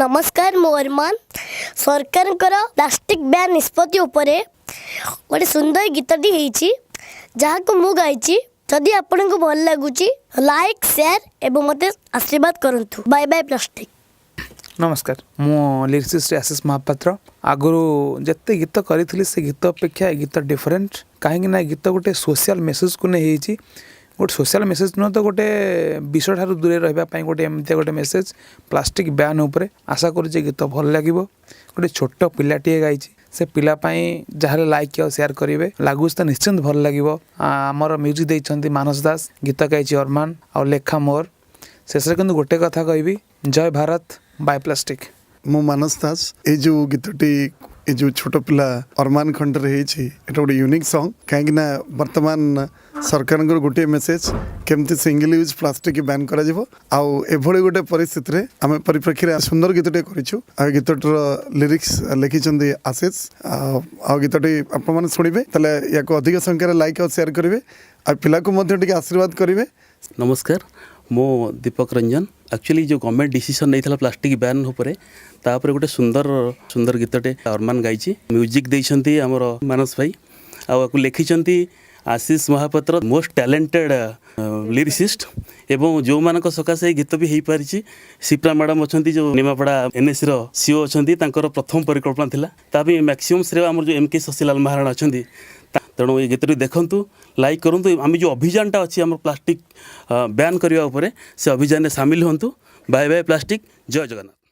नमस्कार मो अरमान सरकार प्लास्टिक बैन निष्पत्ति उपरे गोटे सुंदर गीतटी होती जहाँ को मु गाई जदि आपण को भल लगुच लाइक शेयर एवं मत आशीर्वाद करंतु बाय बाय प्लास्टिक। नमस्कार मु लिरिसिस्ट आशीष महापात्र आगु जिते गीत करी से गीत अपेक्षा गीत डिफरेंट कहीं गीत गोटे सोशल मेसेज को नहीं गोटे सोशल मेसेज नुह तो गोटे विषय ठार दूरे रही गोटे एमती गोटे मेसेज प्लास्टिक बैन उपरे आशा करुचे गीत भल लगे गोटे छोट पिलाटे गाई से पिलापाई जहाँ लाइक और शेयर करेंगे लगुच तो निश्चिंत भल लगे। आमर म्यूजिक देते मानस दास गीत गाई अरमान आ लेखा मोर शेष कि गोटे कथा कहि जय भारत बाय प्लास्टिक। मो मानस दास ये जो गीतटी ये जो छोट पिला अरमान खंड गोटे यूनिक सॉन्ग कहीं वर्तमान सरकार गोटे मेसेज केमती सिंगल यूज प्लास्टिक बैन कर एभली गोटे परिस्थिति आम परिप्रेक्षी सुंदर गीतटे कर गीतर लिरिक्स लिखिं आशीष आ गीतटी आप शुणे या अधिक संख्यार लाइक और शेयर करेंगे आ पिला को आशीर्वाद करेंगे। नमस्कार मो दीपक रंजन एक्चुअली जो गवर्नमेंट डिसीजन नहीं था प्लास्टिक बैन उपरे तापर गोटे सुंदर सुंदर गीतटे अरमान गाई म्यूजिक देइछंती हमर मानस भाई आपको लिखिं आशीष महापात्र मोस्ट टैलेंटेड लिरिसिस्ट एवं जो मान सकाशे गीत भी हो पारी सिप्रा मैडम अच्छा जो निमापड़ा एनएसी सीओ अच्छा प्रथम परिकल्पना थिला तापी मैक्सिमम श्रेय आम जो एम के शशिलाल महाराणा अच्छा तेणु ये गीतटी देखूँ लाइक करूँ आम जो अभियानटा अच्छी आम प्लास्टिक बैन करने से अभियान सामिल हूँ। बाय बाय प्लास्टिक जय जगन्नाथ।